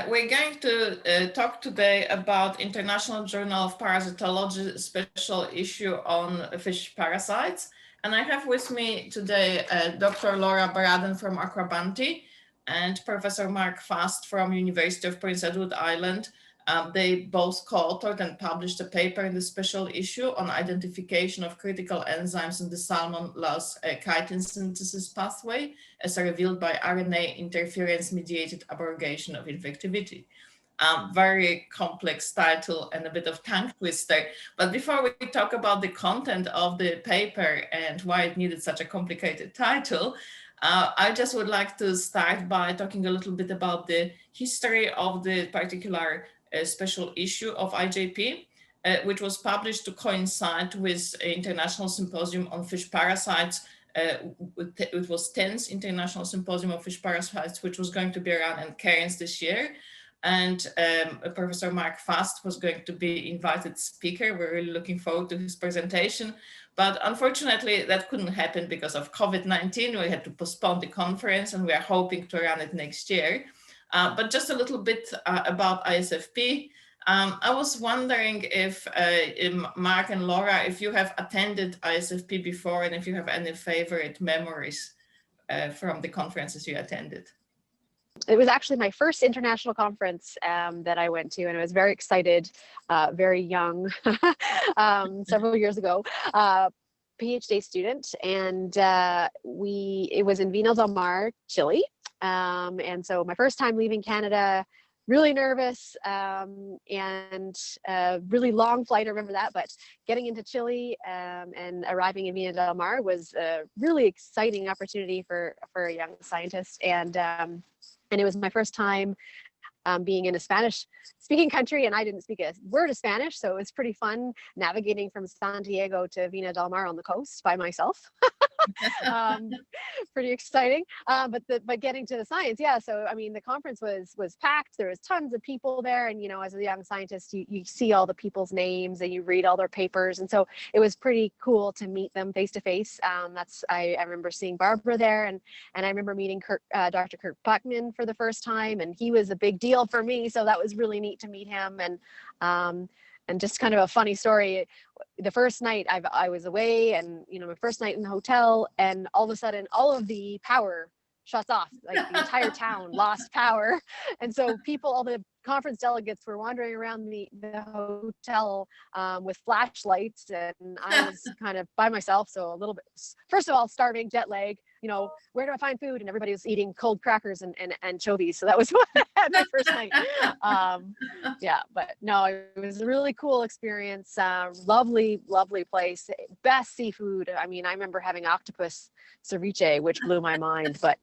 We're going to talk today about International Journal of Parasitology special issue on fish parasites. And I have with me today Dr. Laura Braden from AquaBounty and Professor Mark Fast from University of Prince Edward Island. They both co-authored and published a paper in the special issue on identification of critical enzymes in the salmon loss chitin synthesis pathway as revealed by RNA interference-mediated abrogation of infectivity. Very complex title and a bit of tongue twister. But before we talk about the content of the paper and why it needed such a complicated title, I just would like to start by talking a little bit about the history of the particular special issue of IJP, which was published to coincide with International Symposium on Fish Parasites. It was 10th International Symposium of Fish Parasites, which was going to be run in Cairns this year. And Professor Mark Fast was going to be invited speaker. We're really looking forward to his presentation. But unfortunately, that couldn't happen because of COVID-19. We had to postpone the conference and we are hoping to run it next year. But just a little bit about ISFP. I was wondering if Mark and Laura, if you have attended ISFP before and if you have any favorite memories from the conferences you attended. It was actually my first international conference that I went to, and I was very excited, very young, several years ago, PhD student, and it was in Vina del Mar, Chile. And so my first time leaving Canada, really nervous, and a really long flight, I remember that, but getting into Chile and arriving in Vina del Mar was a really exciting opportunity for a young scientist. And it was my first time being in a Spanish-speaking country, and I didn't speak a word of Spanish, so it was pretty fun navigating from San Diego to Vina del Mar on the coast by myself. Pretty exciting, but getting to the science, yeah. So I mean, the conference was packed. There was tons of people there, and you know, as a young scientist, you see all the people's names and you read all their papers, and so it was pretty cool to meet them face to face. I remember seeing Barbara there, and I remember meeting Dr. Kurt Buckman for the first time, and he was a big deal for me, so that was really neat to meet him. And just kind of a funny story, the first night I was away, and you know, my first night in the hotel, and all of a sudden all of the power shuts off, like the entire town lost power. And so all the conference delegates were wandering around the hotel with flashlights, and I was kind of by myself, so a little bit, first of all, starving, jet lag, you know, where do I find food? And everybody was eating cold crackers and anchovies. So that was what I had my first night. Yeah, but no, it was a really cool experience. Lovely, lovely place. Best seafood. I mean, I remember having octopus ceviche, which blew my mind, but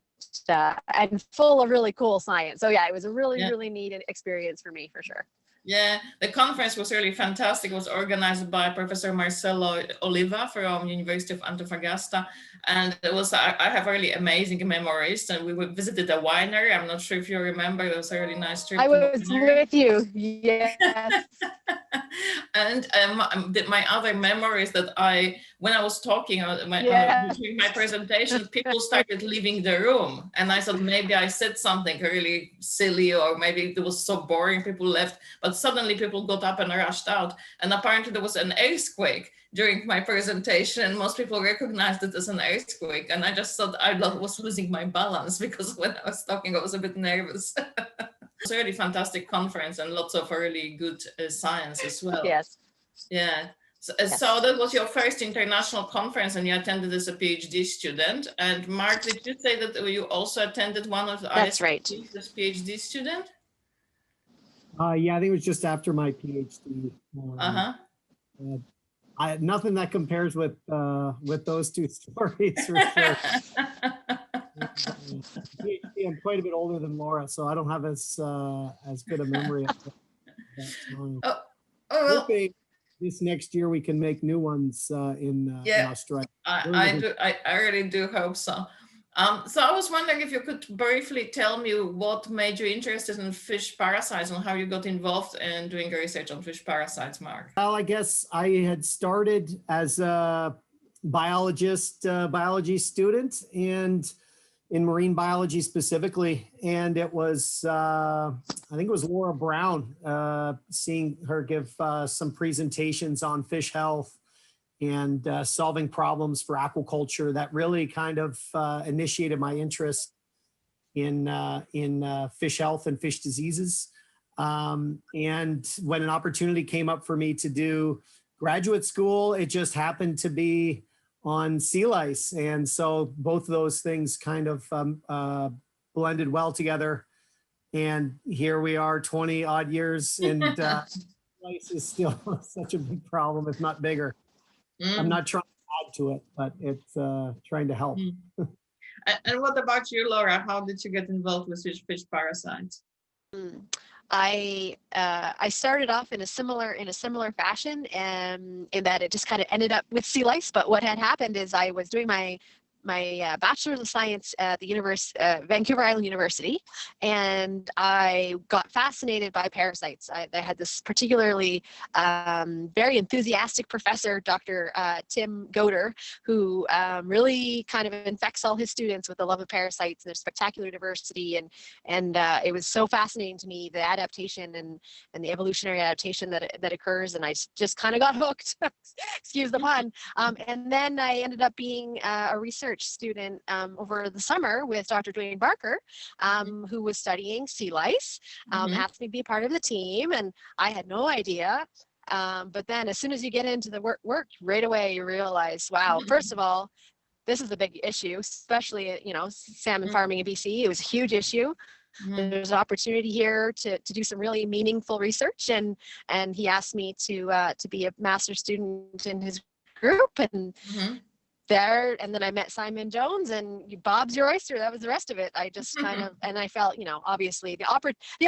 and full of really cool science. So yeah, it was a really neat experience for me, for sure. Yeah, the conference was really fantastic. It was organized by Professor Marcelo Oliva from University of Antofagasta. And it was, I have really amazing memories. And we visited a winery. I'm not sure if you remember, it was a really nice trip. I was with you, yes. And my other memory is that when I was talking during my presentation, people started leaving the room. And I thought maybe I said something really silly, or maybe it was so boring, people left. But suddenly people got up and rushed out. And apparently there was an earthquake during my presentation, and most people recognized it as an earthquake. And I just thought I was losing my balance, because when I was talking, I was a bit nervous. It was a really fantastic conference and lots of really good science as well. Yes. Yeah. So that was your first international conference, and you attended as a PhD student. And Mark, did you say that you also attended one of the That's right. as PhD student? Yeah, I think it was just after my PhD. Nothing that compares with those two stories, for sure. PhD, I'm quite a bit older than Laura, so I don't have as good a memory of that time. Hoping this next year we can make new ones in Australia. I really do hope so. So I was wondering if you could briefly tell me what made you interested in fish parasites and how you got involved in doing research on fish parasites, Mark. Well, I guess I had started as a biology student, and in marine biology specifically. And it was, I think it was Laura Brown, seeing her give some presentations on fish health and solving problems for aquaculture that really kind of initiated my interest in fish health and fish diseases. And when an opportunity came up for me to do graduate school, it just happened to be on sea lice. And so both of those things kind of blended well together. And here we are 20 odd years, and lice is still such a big problem, if not bigger. I'm not trying to add to it, but it's trying to help. And what about you, Laura? How did you get involved with fish parasites? I started off in a similar fashion, and in that it just kind of ended up with sea lice. But what had happened is I was doing my Bachelor's of Science at the Vancouver Island University, and I got fascinated by parasites. I had this particularly very enthusiastic professor, Dr. Tim Goder, who really kind of infects all his students with the love of parasites and their spectacular diversity, and it was so fascinating to me, the adaptation and the evolutionary adaptation that occurs, and I just kind of got hooked. Excuse the pun. And then I ended up being a research student over the summer with Dr. Dwayne Barker, who was studying sea lice, asked me to be part of the team, and I had no idea. But then as soon as you get into the work right away, you realize, wow, first of all, this is a big issue, especially, salmon farming in BC. It was a huge issue. There's an opportunity here to do some really meaningful research, and he asked me to be a master's student in his group, and and then I met Simon Jones, and Bob's your oyster. That was the rest of it. I just kind of, and I felt, obviously the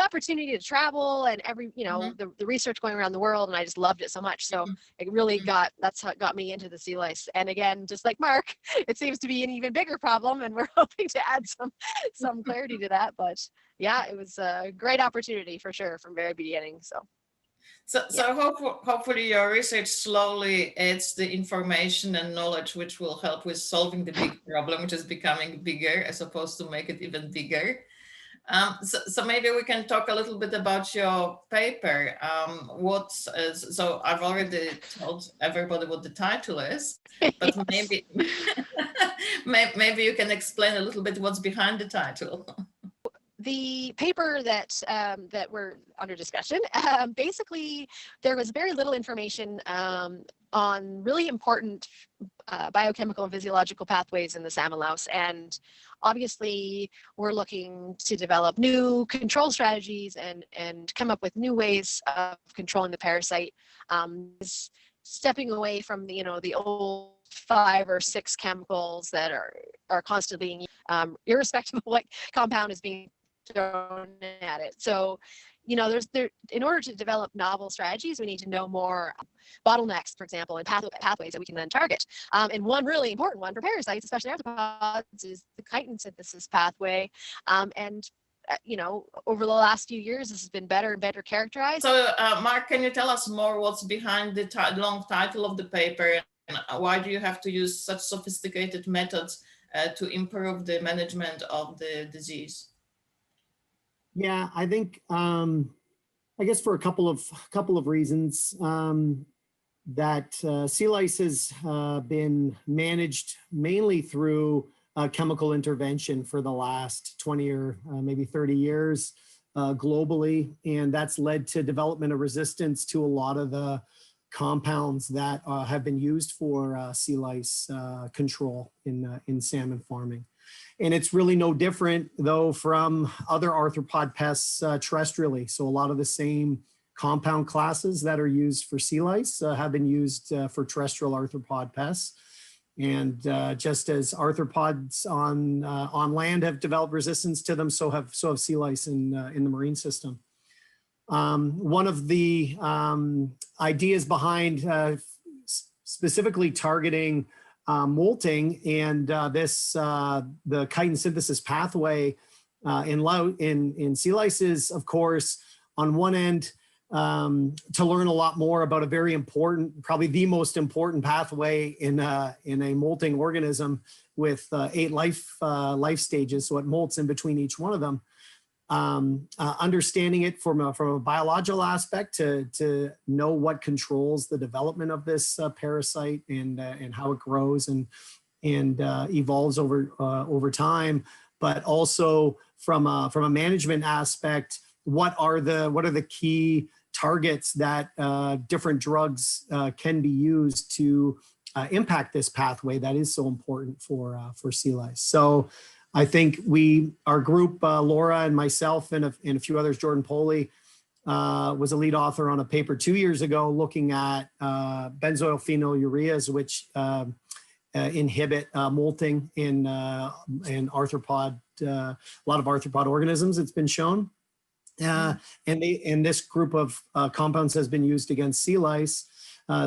opportunity to travel and the research going around the world, and I just loved it so much. So it really that's how it got me into the sea lice. And again, just like Mark, it seems to be an even bigger problem, and we're hoping to add some clarity to that. But yeah, it was a great opportunity for sure from very beginning. So hopefully your research slowly adds the information and knowledge which will help with solving the big problem, which is becoming bigger, as opposed to make it even bigger. So maybe we can talk a little bit about your paper. So I've already told everybody what the title is, but maybe maybe you can explain a little bit what's behind the title. The paper that we're under discussion, basically there was very little information on really important biochemical and physiological pathways in the salmon louse, and obviously we're looking to develop new control strategies and come up with new ways of controlling the parasite, stepping away from the old 5 or 6 chemicals that are constantly being irrespective of what compound is being thrown at it. So, in order to develop novel strategies, we need to know more bottlenecks, for example, and pathways that we can then target. And one really important one for parasites, especially arthropods, is the chitin synthesis pathway. Over the last few years, this has been better and better characterized. So, Mark, can you tell us more what's behind the long title of the paper, and why do you have to use such sophisticated methods to improve the management of the disease? Yeah, I think, I guess for a couple of reasons, that sea lice has been managed mainly through chemical intervention for the last 20 or maybe 30 years globally. And that's led to development of resistance to a lot of the compounds that have been used for sea lice control in salmon farming. And it's really no different, though, from other arthropod pests terrestrially. So a lot of the same compound classes that are used for sea lice have been used for terrestrial arthropod pests. And just as arthropods on land have developed resistance to them, so have sea lice in the marine system. One of the ideas behind specifically targeting molting and the chitin synthesis pathway in sea lice is, of course, on one end, to learn a lot more about a very important, probably the most important pathway in a molting organism, with 8 life stages, so it molts in between each one of them. Understanding it from a biological aspect to know what controls the development of this parasite and how it grows and evolves over time, but also from a management aspect, what are the key targets that different drugs can be used to impact this pathway that is so important for sea lice. So I think our group, Laura and myself and a few others, Jordan Poley, was a lead author on a paper 2 years ago looking at benzoyl phenylureas, which inhibit molting in arthropod, a lot of arthropod organisms, it's been shown. And this group of compounds has been used against sea lice.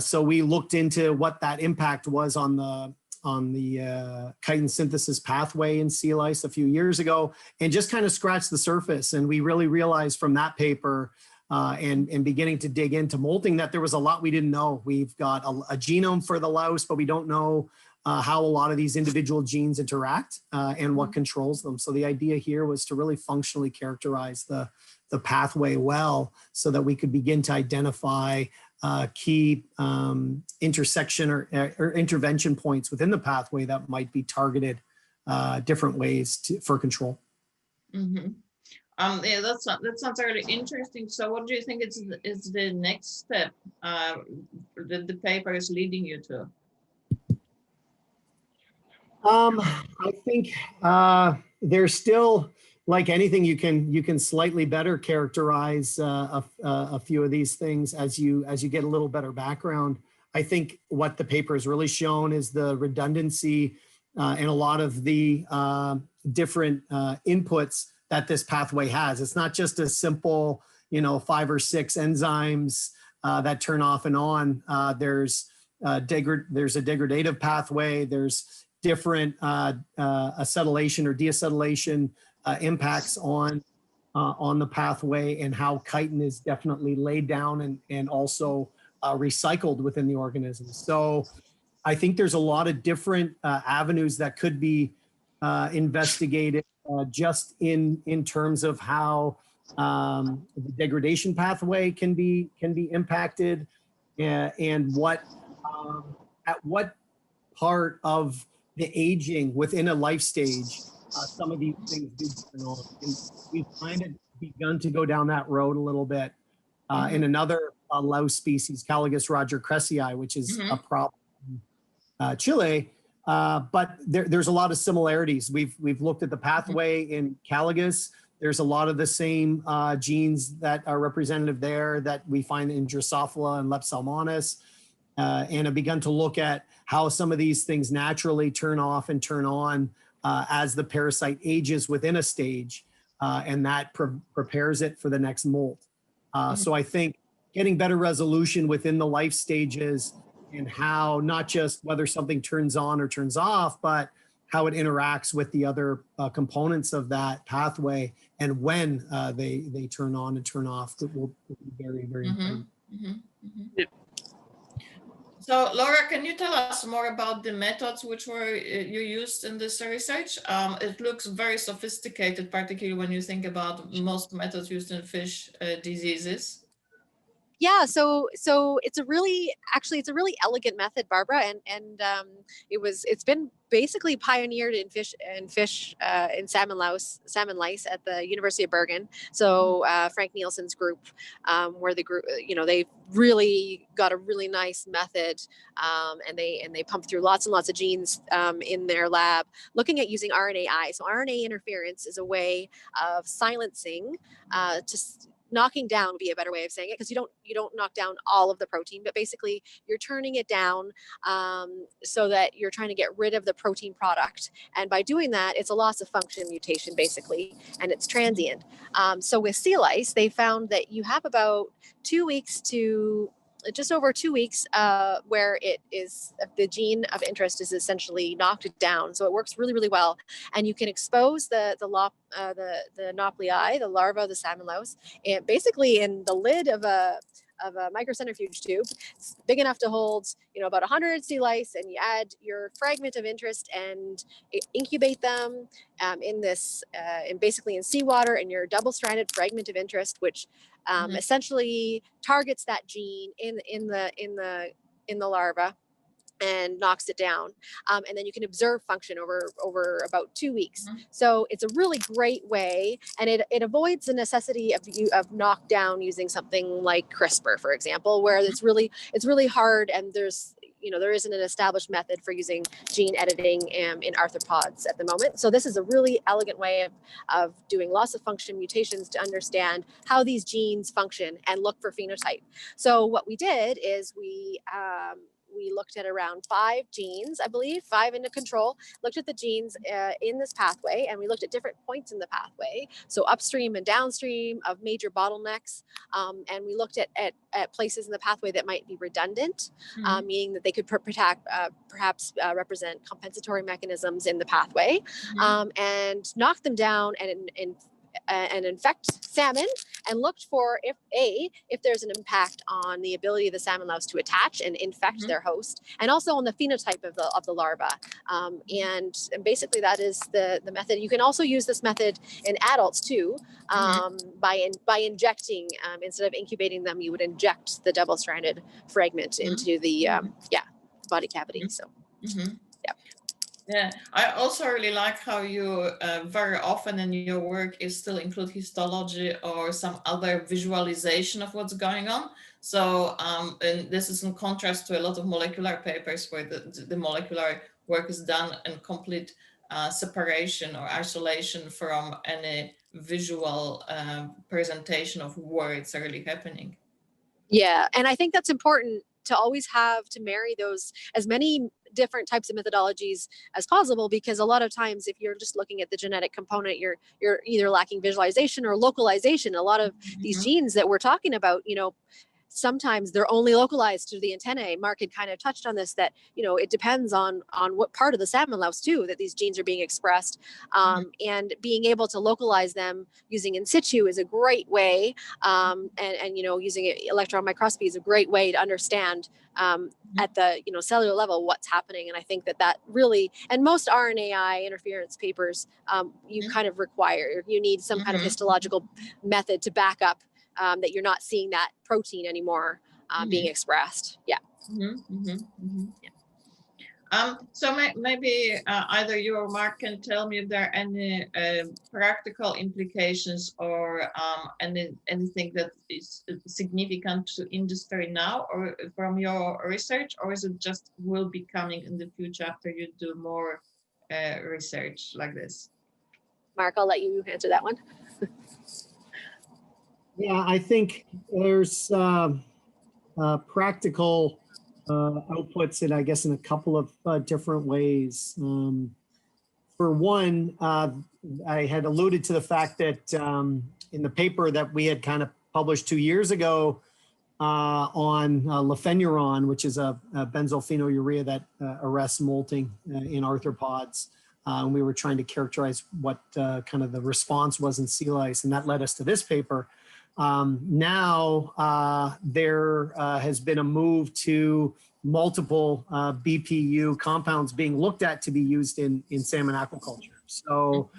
So we looked into what that impact was on the chitin synthesis pathway in sea lice a few years ago, and just kind of scratched the surface. And we really realized from that paper and beginning to dig into molting that there was a lot we didn't know. We've got a genome for the louse, but we don't know how a lot of these individual genes interact and what controls them. So the idea here was to really functionally characterize the pathway well, so that we could begin to identify key intersection or intervention points within the pathway that might be targeted different ways for control. Mm-hmm. Yeah, that sounds really interesting. So what do you think is the next step that the paper is leading you to? I think there's still, like anything, you can slightly better characterize a few of these things as you get a little better background. I think what the paper has really shown is the redundancy and a lot of the different inputs that this pathway has. It's not just a simple, 5 or 6 enzymes that turn off and on. There's a degradative pathway. There's different acetylation or deacetylation impacts on the pathway, and how chitin is definitely laid down and also recycled within the organism. So I think there's a lot of different avenues that could be investigated just in terms of how the degradation pathway can be impacted, and what at what part of the aging within a life stage some of these things do turn on. And we've kind of begun to go down that road a little bit in another louse species, Caligus rogercressii, which is a problem in Chile. But there's a lot of similarities. We've looked at the pathway in Caligus. There's a lot of the same genes that are representative there that we find in Drosophila and Lepsalmonus, and have begun to look at how some of these things naturally turn off and turn on as the parasite ages within a stage, and that prepares it for the next molt. So I think getting better resolution within the life stages, and how not just whether something turns on or turns off, but how it interacts with the other components of that pathway, and when they turn on and turn off, that will be very, very important. So Laura, can you tell us more about the methods which you used in this research? It looks very sophisticated, particularly when you think about most methods used in fish diseases. Yeah, so it's a really elegant method, Barbara, and it's been basically pioneered in in salmon lice at the University of Bergen. So Frank Nielsen's group, where the group, they've really got a really nice method, and they pump through lots and lots of genes in their lab, looking at using RNAi. So RNA interference is a way of silencing, knocking down would be a better way of saying it, because you don't knock down all of the protein, but basically you're turning it down so that you're trying to get rid of the protein product. And by doing that, it's a loss of function mutation basically, and it's transient. So with sea lice, they found that you have about 2 weeks to just over 2 weeks where it is the gene of interest is essentially knocked down. So it works really, really well. And you can expose the nauplii, the larva of the salmon louse, and basically in the lid of a a microcentrifuge tube. It's big enough to hold, about 100 sea lice, and you add your fragment of interest and incubate them in this, and basically in seawater, and your double-stranded fragment of interest, which essentially targets that gene in the larva and knocks it down, and then you can observe function over about 2 weeks. So it's a really great way, and it avoids the necessity of knockdown using something like CRISPR, for example, where it's really hard, and there isn't an established method for using gene editing in arthropods at the moment. So this is a really elegant way of doing loss of function mutations to understand how these genes function and look for phenotype. So what we did is we looked at around 5 genes, I believe, 5 in a control, looked at the genes in this pathway, and we looked at different points in the pathway, so upstream and downstream of major bottlenecks, and we looked at places in the pathway that might be redundant, meaning that they could perhaps represent compensatory mechanisms in the pathway, and knock them down and infect salmon, and looked for if there's an impact on the ability of the salmon louse to attach and infect their host, and also on the phenotype of the larva. And basically that is the method. You can also use this method in adults too, by injecting, instead of incubating them, you would inject the double-stranded fragment into the body cavity. So. Yeah, I also really like how you very often in your work is still include histology or some other visualization of what's going on. So and this is in contrast to a lot of molecular papers where the molecular work is done in complete separation or isolation from any visual presentation of where it's really happening. Yeah, and I think that's important to always have to marry those as many different types of methodologies as possible, because a lot of times if you're just looking at the genetic component, you're either lacking visualization or localization. A lot of these genes that we're talking about, sometimes they're only localized to the antennae. Mark had kind of touched on this, that it depends on what part of the salmon louse too that these genes are being expressed, and being able to localize them using in situ is a great way, and using electron microscopy is a great way to understand at the cellular level what's happening. And I think that really, and most RNAi interference papers, you kind of you need some kind of histological method to back up that you're not seeing that protein anymore being expressed. Yeah. So maybe either you or Mark can tell me if there are any practical implications or anything that is significant to industry now, or from your research, or is it just will be coming in the future after you do more research like this? Mark, I'll let you answer that one. Yeah, I think there's practical outputs, and I guess in a couple of different ways. For one, I had alluded to the fact that in the paper that we had kind of published 2 years ago on lefenuron, which is a benzophenolurea that arrests molting in arthropods, and we were trying to characterize what kind of the response was in sea lice, and that led us to this paper. Now there has been a move to multiple BPU compounds being looked at to be used in salmon aquaculture. So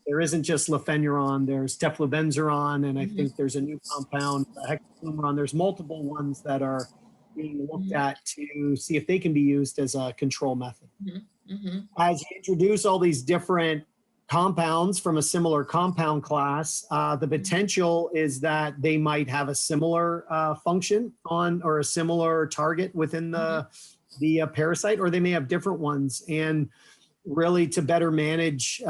there isn't just lefenuron, there's teflubenzuron, and I think there's a new compound, hexafluoron. There's multiple ones that are being looked at to see if they can be used as a control method. As you introduce all these different compounds from a similar compound class, the potential is that they might have a similar function on, or a similar target within the parasite, or they may have different ones. And really to better manage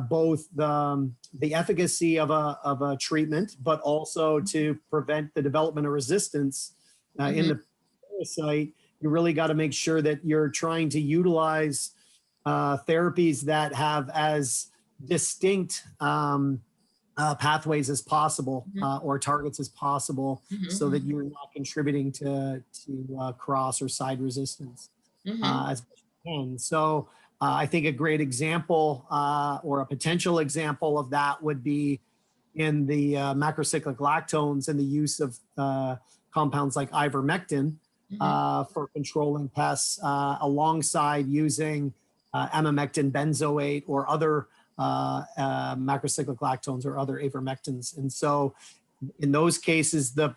both the efficacy of a treatment, but also to prevent the development of resistance in the parasite, you really got to make sure that you're trying to utilize therapies that have as distinct pathways as possible, or targets as possible, so that you're not contributing to cross or side resistance as much as you can. So I think a great example or a potential example of that would be in the macrocyclic lactones and the use of compounds like ivermectin for controlling pests, alongside using amamectin benzoate or other macrocyclic lactones or other avermectins. And so in those cases, the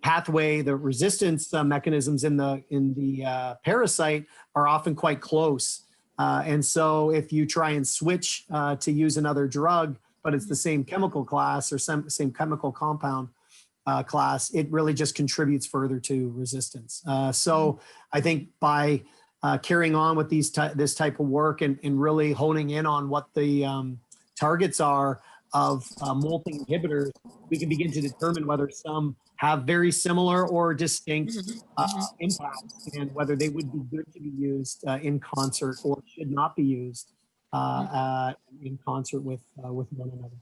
pathway, the resistance mechanisms in the parasite are often quite close. And so if you try and switch to use another drug, but it's the same chemical class or same chemical compound class, it really just contributes further to resistance. So I think by carrying on with this type of work and really honing in on what the targets are of molting inhibitors, we can begin to determine whether some have very similar or distinct impacts, and whether they would be good to be used in concert or should not be used in concert with one another.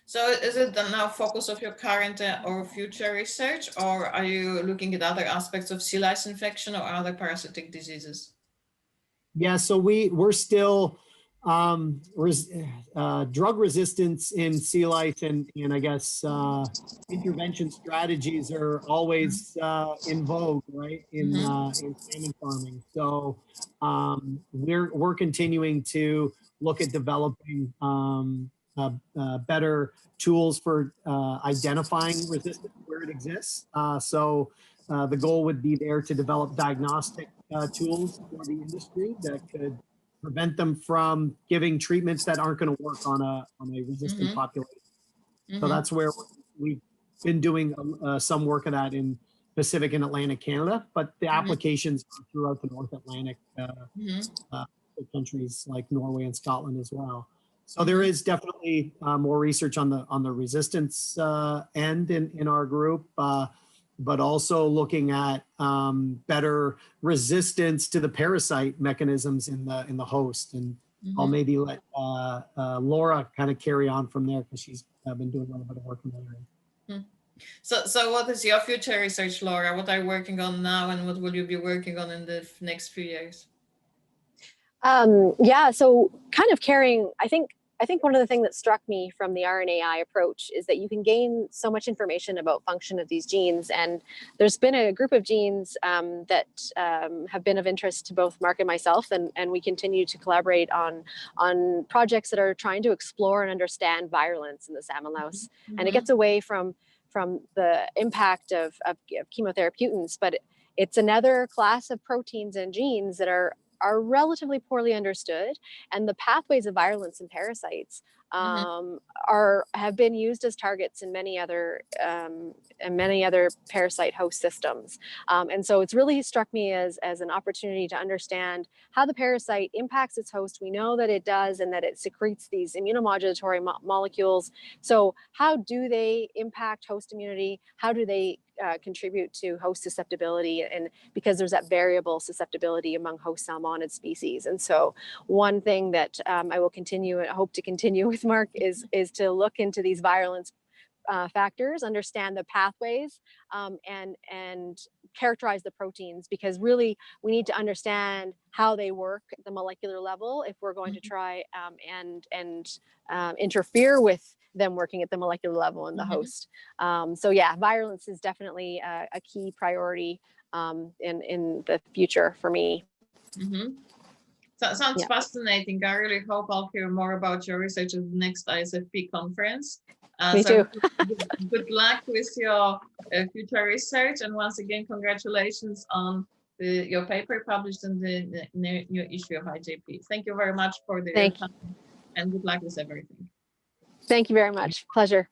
So is it the now focus of your current or future research, or are you looking at other aspects of sea lice infection or other parasitic diseases? Yeah, so we're still drug resistance in sea lice and I guess intervention strategies are always in vogue, right, in salmon farming. So we're continuing to look at developing better tools for identifying resistance where it exists. So the goal would be there to develop diagnostic tools for the industry that could prevent them from giving treatments that aren't going to work on a resistant population. So that's where we've been doing some work of that in Pacific and Atlantic Canada, but the applications are throughout the North Atlantic countries like Norway and Scotland as well. So there is definitely more research on the resistance end in our group, but also looking at better resistance to the parasite mechanisms in the host. And I'll maybe let Laura kind of carry on from there, because she's been doing a little bit of work in that area. So what is your future research, Laura? What are you working on now, and what will you be working on in the next few years? Yeah, so kind of carrying, I think one of the things that struck me from the RNAi approach is that you can gain so much information about function of these genes. And there's been a group of genes that have been of interest to both Mark and myself, and we continue to collaborate on projects that are trying to explore and understand virulence in the salmon louse. And it gets away from the impact of chemotherapeutants, but it's another class of proteins and genes that are relatively poorly understood, and the pathways of virulence in parasites have been used as targets in many other parasite host systems. And so it's really struck me as an opportunity to understand how the parasite impacts its host. We know that it does, and that it secretes these immunomodulatory molecules. So how do they impact host immunity? How do they contribute to host susceptibility? And because there's that variable susceptibility among host salmonid species. And so one thing that I will hope to continue with Mark is to look into these virulence factors, understand the pathways, and characterize the proteins, because really we need to understand how they work at the molecular level if we're going to try and interfere with them working at the molecular level in the host. So yeah, virulence is definitely a key priority in the future for me. So it sounds fascinating. I really hope I'll hear more about your research at the next ISFP conference. Me too. Good luck with your future research, and once again, congratulations on your paper published in the new issue of IJP. Thank you very much for the time, and good luck with everything. Thank you very much. Pleasure.